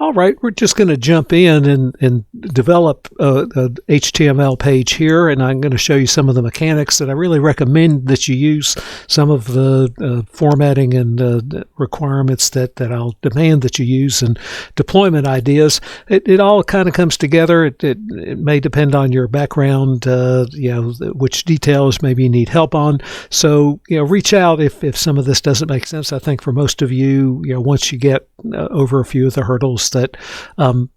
All right, we're just going to jump in and develop a HTML page here, and I'm going to show you some of the mechanics that I really recommend that you use, some of the formatting and requirements that I'll demand that you use, and deployment ideas. It all kind of comes together. It may depend on your background, which details maybe you need help on. So, reach out if some of this doesn't make sense. I think for most of you, once you get over a few of the hurdles, that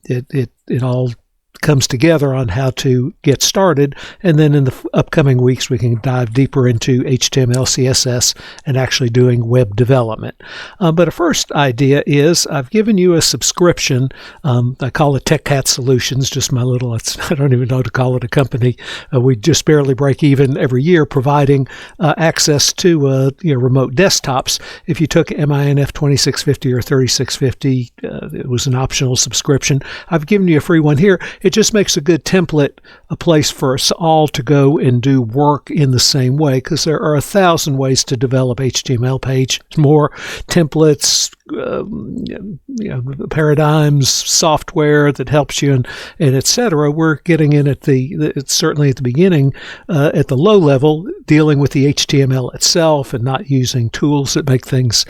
it all comes together on how to get started, and then in the upcoming weeks we can dive deeper into HTML, CSS, and actually doing web development. But a first idea is I've given you a subscription. I call it TechCat Solutions, just my little, I don't even know how to call it a company. We just barely break even every year, providing access to remote desktops. If you took MINF 2650 or 3650, it was an optional subscription. I've given you a free one here. It just makes a good template, a place for us all to go and do work in the same way, because there are 1,000 ways to develop HTML page. More templates, paradigms, software that helps you, and etc. We're getting in at certainly at the beginning, at the low level, dealing with the HTML itself and not using tools that make things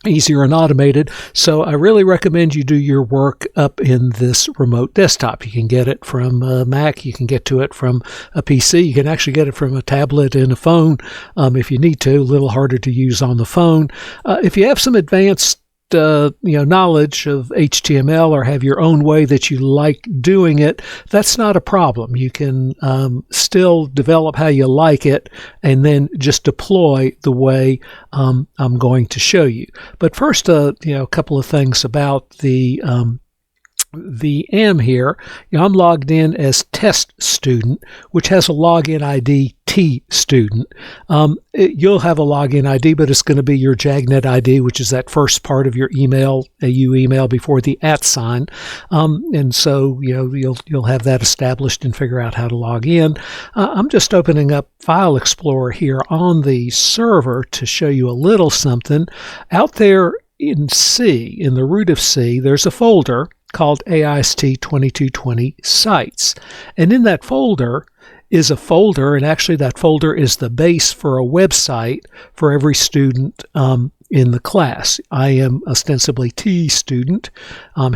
easier and automated. So I really recommend you do your work up in this remote desktop. You can get it from a Mac, you can get to it from a PC, you can actually get it from a tablet and a phone if you need to. A little harder to use on the phone. If you have some advanced knowledge of HTML or have your own way that you like doing it, that's not a problem. You can still develop how you like it and then just deploy the way I'm going to show you. But first, a couple of things about the VM here. I'm logged in as test student, which has a login ID T student. You'll have a login ID, but it's going to be your JAGNet ID, which is that first part of your email, AU email before the @ sign. And so you'll have that established and figure out how to log in. I'm just opening up File Explorer here on the server to show you a little something. Out there in C, in the root of C, there's a folder called AIST 2220 Sites. And in that folder is a folder, and actually that folder is the base for a website for every student in the class. I am ostensibly T student.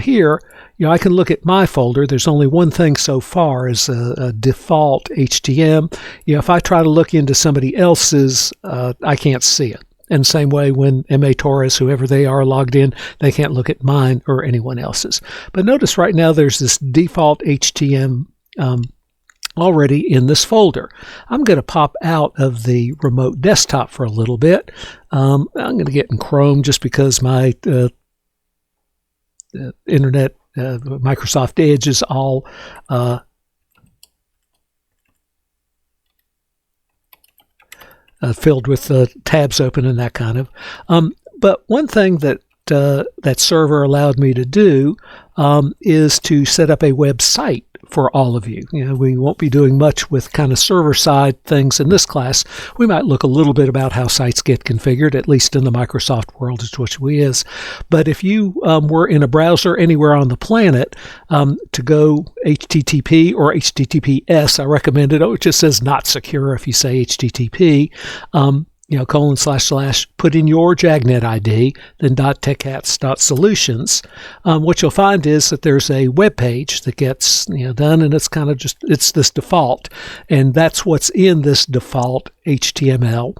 Here, I can look at my folder. There's only one thing so far as a default HTML. If I try to look into somebody else's, I can't see it. And same way when M.A. Torres, whoever they are, logged in, they can't look at mine or anyone else's. But notice right now there's this default HTML already in this folder. I'm going to pop out of the remote desktop for a little bit. I'm going to get in Chrome just because my internet, Microsoft Edge is all filled with tabs open and that kind of. But one thing that that server allowed me to do is to set up a website for all of you. We won't be doing much with kind of server-side things in this class. We might look a little bit about how sites get configured, at least in the Microsoft world, which we is. But if you were in a browser anywhere on the planet, to go HTTP or HTTPS, I recommend it. Oh, it just says not secure if you say HTTP. // put in your JAGNet ID, then .techcats.solutions. What you'll find is that there's a web page that gets done, and it's kind of it's this default, and that's what's in this default HTML.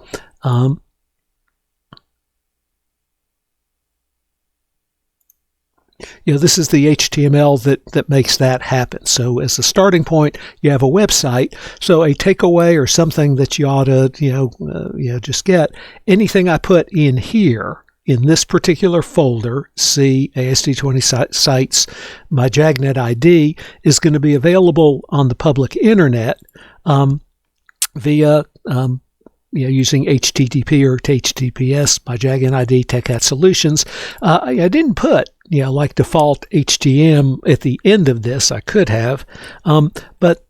This is the HTML that makes that happen. So as a starting point, you have a website. So a takeaway or something that you ought to, just get. Anything I put in here, in this particular folder, C, AIST20 Sites, my JAGNet ID, is going to be available on the public internet via using HTTP or HTTPS, my JAGNet ID, TechCat Solutions. I didn't put like default HTML at the end of this. I could have, but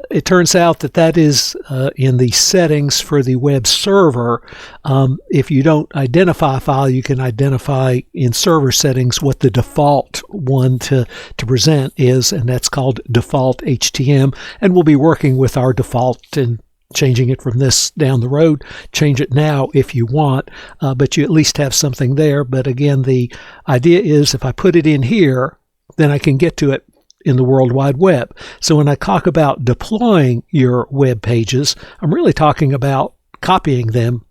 it turns out that is in the settings for the web server. If you don't identify a file, you can identify in server settings what the default one to present is, and that's called default HTML. And we'll be working with our default and changing it from this down the road. Change it now if you want, but you at least have something there. But again, the idea is if I put it in here, then I can get to it in the World Wide Web. So when I talk about deploying your web pages, I'm really talking about copying them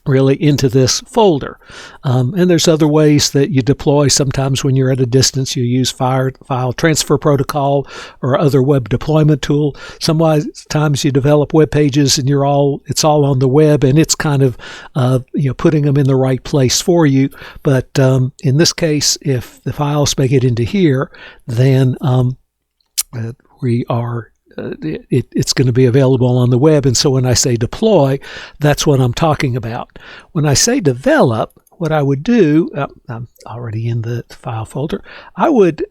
really into this folder. And there's other ways that you deploy. Sometimes when you're at a distance, you use file transfer protocol or other web deployment tool. Sometimes you develop web pages and it's all on the web, and it's kind of putting them in the right place for you. But in this case, if the files make it into here, then we are it's going to be available on the web. And so when I say deploy, that's what I'm talking about. When I say develop, what I would do, I'm already in the file folder. I would,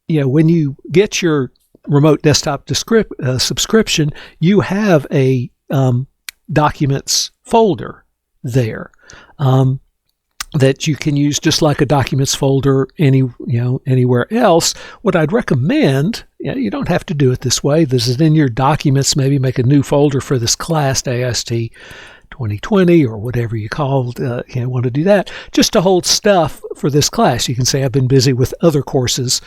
when you get your remote desktop subscription, you have a documents folder there. That you can use just like a documents folder anywhere else. What I'd recommend, you don't have to do it this way. This is in your documents. Maybe make a new folder for this class, AST 2020 or whatever you want to do that, just to hold stuff for this class. You can say I've been busy with other courses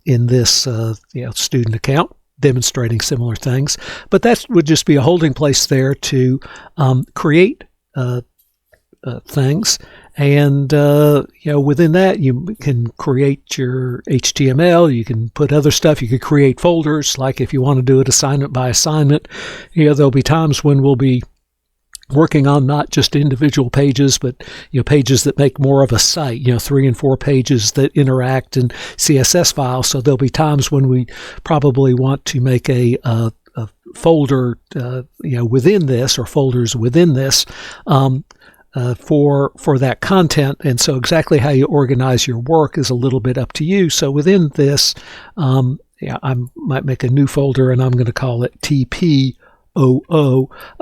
in this student account, demonstrating similar things. But that would just be a holding place there to create things. And within that, you can create your HTML. You can put other stuff. You could create folders, like if you want to do it assignment by assignment. There'll be times when we'll be working on not just individual pages, but pages that make more of a site. 3 and 4 pages that interact in CSS files. So there'll be times when we probably want to make a folder, within this, or folders within this. For that content. And so exactly how you organize your work is a little bit up to you. So within this, I might make a new folder, and I'm going to call it TPOO,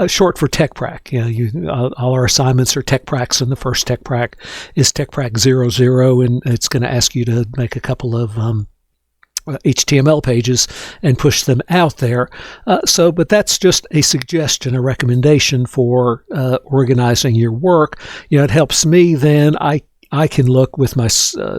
short for TechPrac. All our assignments are TechPracs, and the first TechPrac is TechPrac 00, and it's going to ask you to make a couple of HTML pages and push them out there. But that's just a suggestion, a recommendation for organizing your work. It helps me then. I can look with my,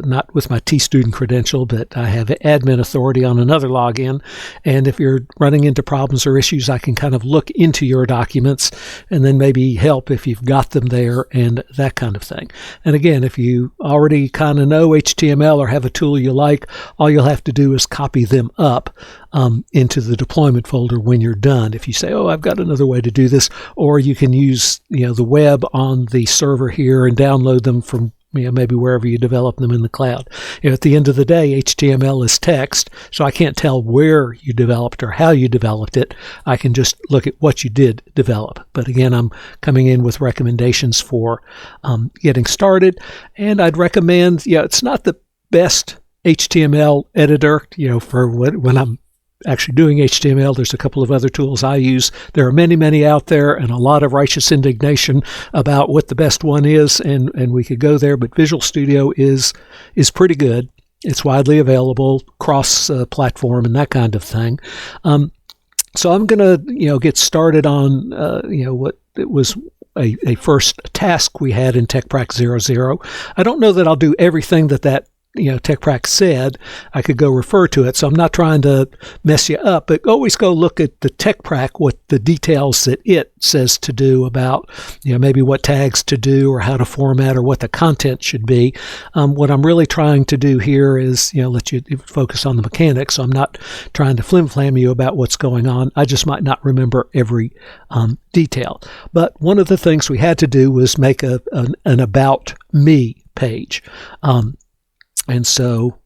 not with my T-Student credential, but I have admin authority on another login. And if you're running into problems or issues, I can kind of look into your documents and then maybe help if you've got them there and that kind of thing. And again, if you already kind of know HTML or have a tool you like, all you'll have to do is copy them up into the deployment folder when you're done. If you say, I've got another way to do this, or you can use the web on the server here and download them from maybe wherever you develop them in the cloud. At the end of the day, HTML is text, so I can't tell where you developed or how you developed it. I can just look at what you did develop. But again, I'm coming in with recommendations for getting started. And I'd recommend, it's not the best HTML editor, for when I'm actually doing HTML. There's a couple of other tools I use. There are many, many out there, and a lot of righteous indignation about what the best one is, and we could go there, but Visual Studio is pretty good. It's widely available, cross-platform, and that kind of thing. So I'm going to, get started on, what it was a first task we had in TechPrac 00. I don't know that I'll do everything that TechPrac said. I could go refer to it. So I'm not trying to mess you up, but always go look at the TechPrac, what the details that it says to do about, maybe what tags to do or how to format or what the content should be. What I'm really trying to do here is, let you focus on the mechanics. So I'm not trying to flim-flam you about what's going on. I just might not remember every detail. But one of the things we had to do was make an About Me page. And so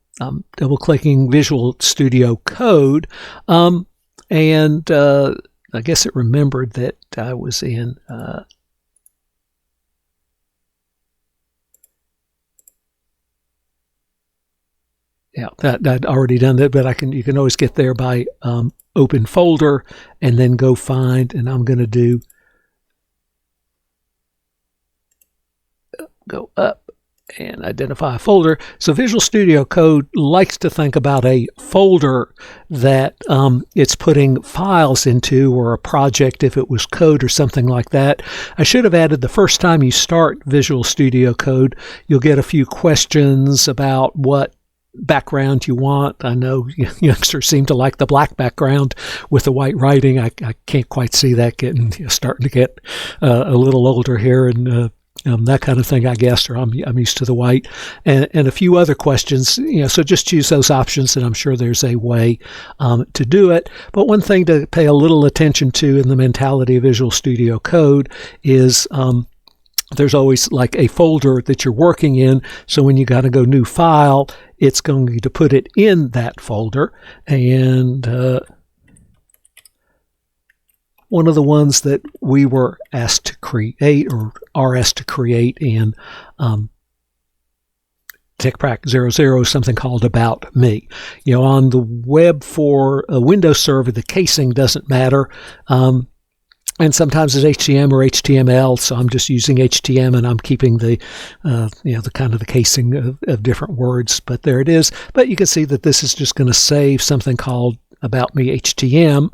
double-clicking Visual Studio Code, and I guess it remembered that I was in Yeah, I'd already done that, but you can always get there by open folder and then go find, and I'm going to do go up and identify a folder. So Visual Studio Code likes to think about a folder that it's putting files into, or a project if it was code or something like that. I should have added, the first time you start Visual Studio Code, you'll get a few questions about what background you want. I know youngsters seem to like the black background with the white writing. I can't quite see that starting to get a little older here, and that kind of thing, I guess, or I'm used to the white, and a few other questions. So just choose those options, and I'm sure there's a way to do it. But one thing to pay a little attention to in the mentality of Visual Studio Code is there's always like a folder that you're working in. So when you got to go new file, it's going to put it in that folder. And one of the ones that we were asked to create, or are asked to create in TechPrac 00, is something called About Me. On the web for a Windows server, the casing doesn't matter. And sometimes it's HTML or HTML, so I'm just using HTML, and I'm keeping the kind of the casing of different words. But there it is. But you can see that this is just going to save something called About Me HTML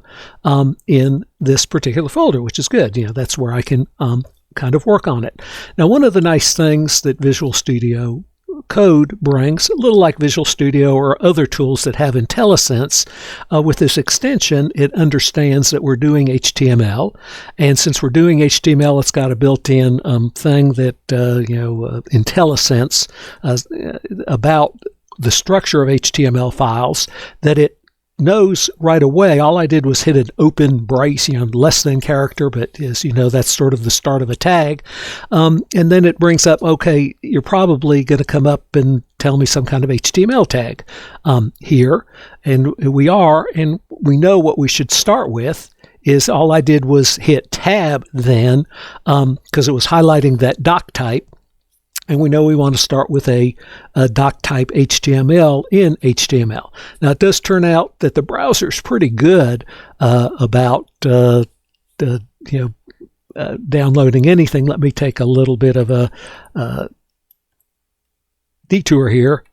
in this particular folder, which is good. That's where I can kind of work on it. Now, one of the nice things that Visual Studio Code brings, a little like Visual Studio or other tools that have IntelliSense, with this extension, it understands that we're doing HTML, and since we're doing HTML, it's got a built-in thing that IntelliSense about the structure of HTML files, that it knows right away. All I did was hit an open brace, less than character, but as you know, that's sort of the start of a tag. And then it brings up, okay, you're probably going to come up and tell me some kind of HTML tag here. And we are, and we know what we should start with. Is all I did was hit tab then, because it was highlighting that doc type. And we know we want to start with a doc type HTML in HTML. Now, it does turn out that the browser is pretty good about downloading anything. Let me take a little bit of a detour here.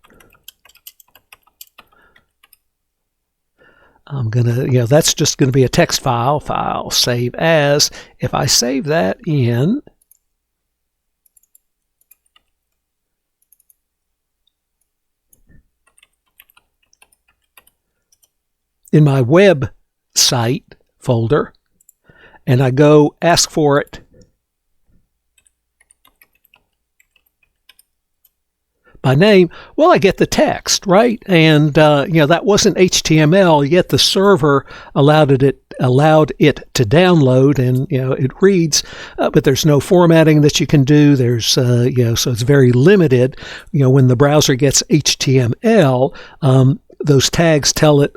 I'm gonna, that's just going to be a text file, save as. If I save that in my web site folder, and I go ask for it by name, well, I get the text, right? And that wasn't HTML, yet the server allowed it to download, and it reads, but there's no formatting that you can do. There's so it's very limited. When the browser gets HTML, those tags tell it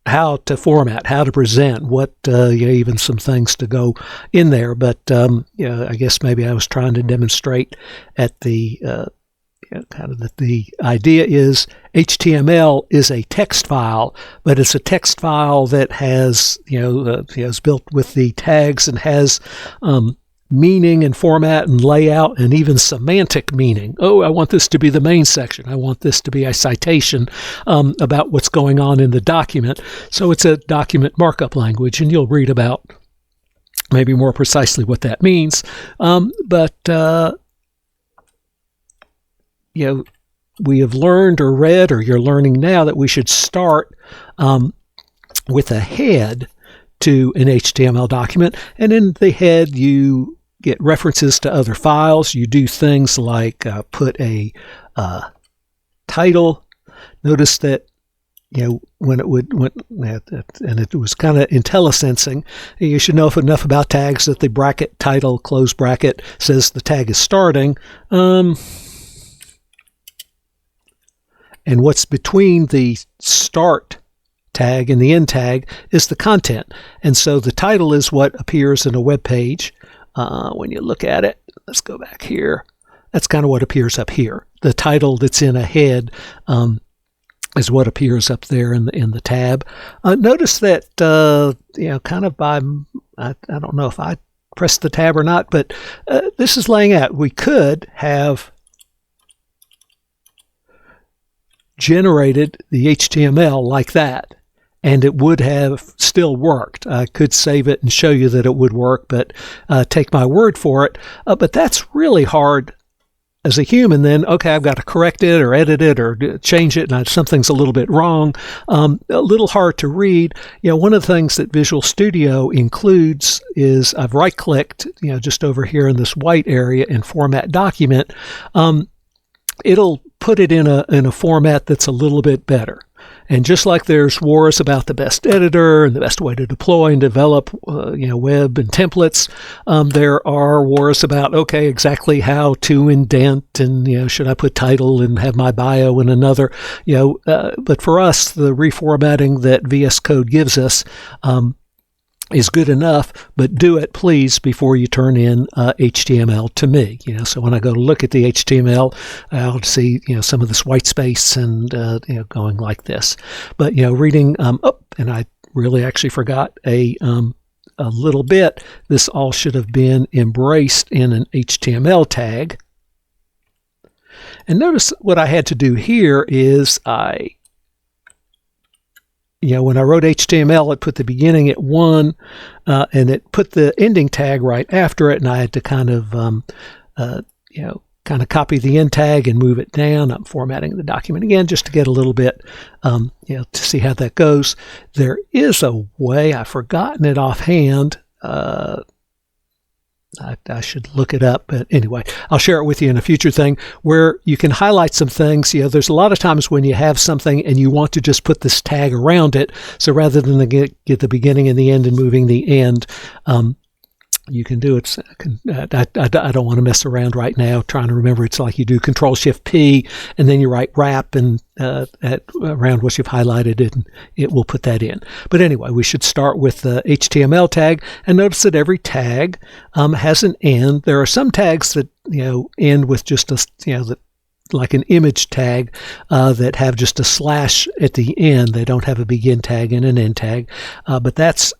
how to format, how to present, what even some things to go in there. But I guess maybe I was trying to demonstrate at the kind of that the idea is HTML is a text file, but it's a text file that has is built with the tags and has meaning and format and layout and even semantic meaning. Oh, I want this to be the main section. I want this to be a citation about what's going on in the document. So it's a document markup language, and you'll read about maybe more precisely what that means. We have learned or read, or you're learning now, that we should start with a head to an HTML document, and in the head you get references to other files. You do things like put a title. Notice that when it and it was kind of IntelliSensing. You should know enough about tags that the bracket title close bracket says the tag is starting. And what's between the start tag and the end tag is the content. And so the title is what appears in a web page. When you look at it, let's go back here. That's kind of what appears up here. The title that's in a head is what appears up there in the tab. Notice that kind of by I don't know if I pressed the tab or not, but this is laying out. We could have generated the HTML like that, and it would have still worked. I could save it and show you that it would work, but take my word for it. But that's really hard as a human. Then, okay, I've got to correct it or edit it or change it, and something's a little bit wrong. A little hard to read. One of the things that Visual Studio includes is I've right-clicked, just over here in this white area in Format Document. It'll put it in a format that's a little bit better. And just like there's wars about the best editor and the best way to deploy and develop, web and templates, there are wars about, okay, exactly how to indent and, should I put title and have my bio in another, but for us, the reformatting that VS Code gives us, is good enough, but do it, please, before you turn in HTML to me. So when I go to look at the HTML, I'll see, some of this white space and, going like this. But, reading, and I really actually forgot a little bit. This all should have been embraced in an HTML tag. And notice what I had to do here is when I wrote HTML, it put the beginning at 1, and it put the ending tag right after it, and I had to kind of copy the end tag and move it down. I'm formatting the document again just to get a little bit, to see how that goes. There is a way, I've forgotten it offhand. I should look it up, but anyway, I'll share it with you in a future thing where you can highlight some things. There's a lot of times when you have something and you want to just put this tag around it. So rather than get the beginning and the end and moving the end, you can do it. I don't want to mess around right now trying to remember. It's like you do Control-Shift-P and then you write wrap and around what you've highlighted it, and it will put that in. But anyway, we should start with the HTML tag, and notice that every tag has an end. There are some tags that end with just a like an image tag that have just a slash at the end. They don't have a begin tag and an end tag, but that's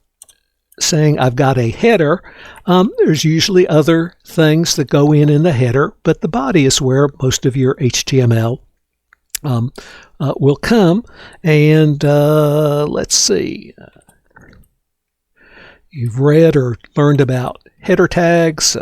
saying I've got a header. There's usually other things that go in the header, but the body is where most of your HTML will come. And let's see. You've read or learned about header tags.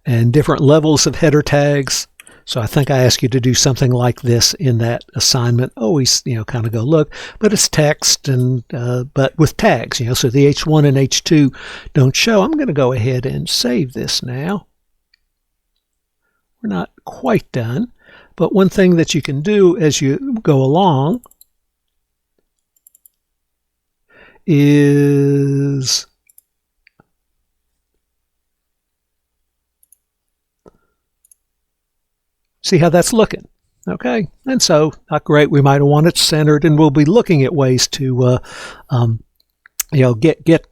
And different levels of header tags. So I think I asked you to do something like this in that assignment. Always, kind of go look, but it's text and but with tags, so the H1 and H2 don't show. I'm going to go ahead and save this now. We're not quite done, but one thing that you can do as you go along is see how that's looking. Okay, and so not great. We might want it centered, and we'll be looking at ways to get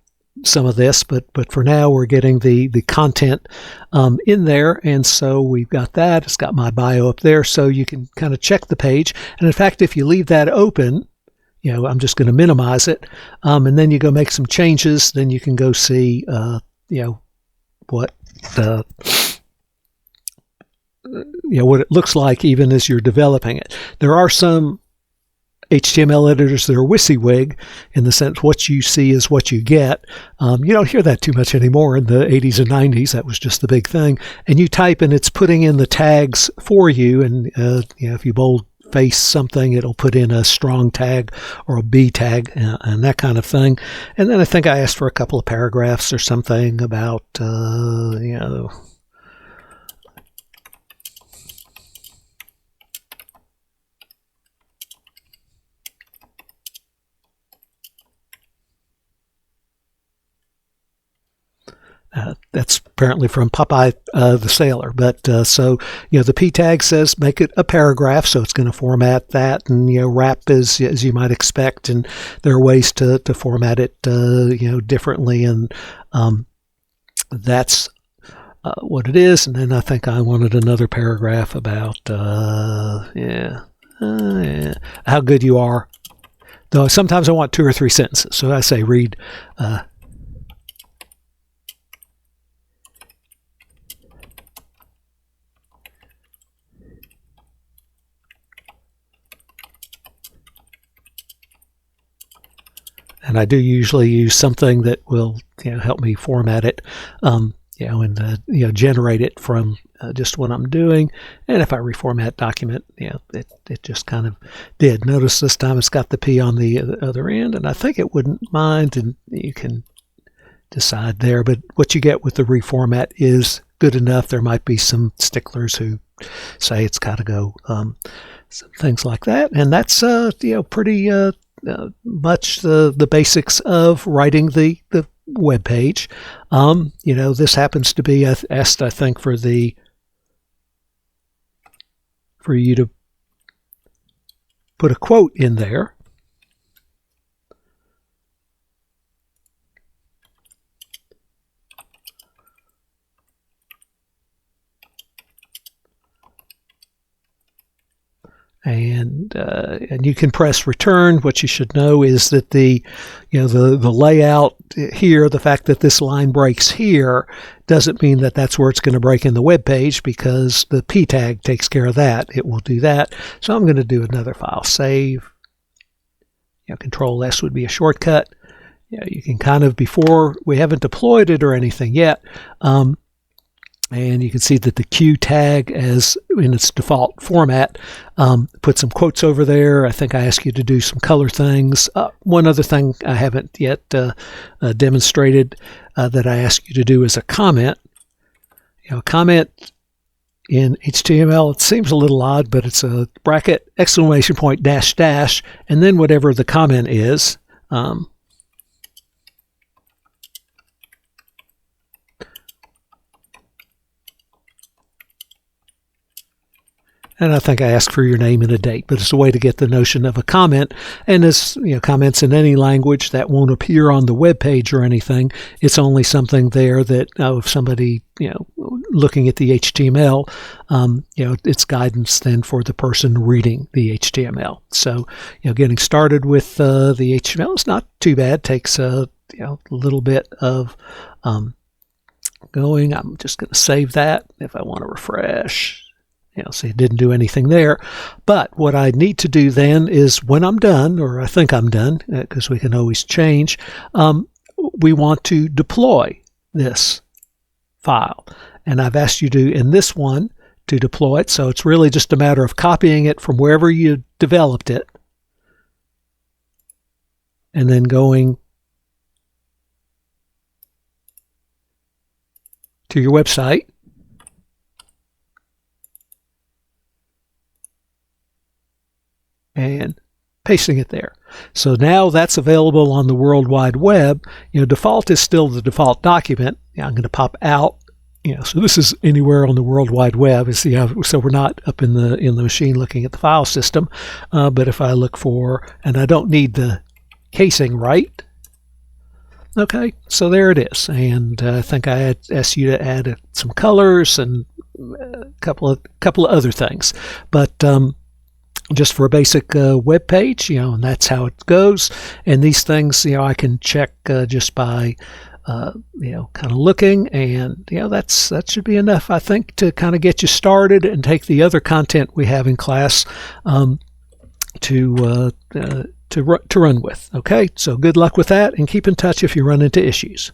some of this. But for now, we're getting the content in there, and so we've got that. It's got my bio up there, so you can kind of check the page. And in fact, if you leave that open, I'm just going to minimize it, and then you go make some changes. Then you can go see what what it looks like even as you're developing it. There are some HTML editors that are WYSIWYG in the sense what you see is what you get. You don't hear that too much anymore. In the 80s and 90s, that was just the big thing. And you type and it's putting in the tags for you. And if you boldface something, it'll put in a strong tag or a B tag and that kind of thing. And then I think I asked for a couple of paragraphs or something about that's apparently from Popeye the Sailor. But so, the P tag says make it a paragraph, so it's going to format that, and, wrap as you might expect. And there are ways to format it, differently. And that's what it is. And then I think I wanted another paragraph about how good you are. Though sometimes I want 2 or 3 sentences. So I say read and I do usually use something that will help me format it, and generate it from just what I'm doing. And if I reformat document, it just kind of did. Notice this time it's got the P on the other end, and I think it wouldn't mind, and you can decide there. But what you get with the reformat is good enough. There might be some sticklers who say it's got to go, some things like that, and that's pretty much the basics of writing the web page. This happens to be asked, I think, for you to put a quote in there. And you can press return. What you should know is that the layout here, the fact that this line breaks here, doesn't mean that that's where it's going to break in the web page, because the P tag takes care of that. It will do that. So I'm going to do another file. Save. Control S would be a shortcut. You can kind of, before we haven't deployed it or anything yet, and you can see that the Q tag, as in its default format, put some quotes over there. I think I asked you to do some color things. One other thing I haven't yet demonstrated that I ask you to do is a comment. Comment in HTML, it seems a little odd, but it's a bracket, exclamation point, dash, dash, and then whatever the comment is. And I think I asked for your name and a date, but it's a way to get the notion of a comment. And as comments in any language, that won't appear on the web page or anything. It's only something there that if somebody looking at the HTML, it's guidance then for the person reading the HTML. So getting started with the HTML is not too bad. Takes a little bit of going. I'm just going to save that if I want to refresh. So it didn't do anything there. But what I need to do then is, when I'm done, or I think I'm done, because we can always change, we want to deploy this file. And I've asked you to, in this one, to deploy it. So it's really just a matter of copying it from wherever you developed it, and then going to your website, and pasting it there. So now that's available on the World Wide Web. Default is still the default document. I'm going to pop out. So this is anywhere on the World Wide Web. So we're not up in the machine looking at the file system. But if I look for, and I don't need the casing, right? Okay, so there it is. And I think I had asked you to add some colors and a couple of other things. But just for a basic web page, and that's how it goes. And these things, I can check just by, kind of looking, and that should be enough, I think, to kind of get you started and take the other content we have in class to run with. Okay, so good luck with that, and keep in touch if you run into issues.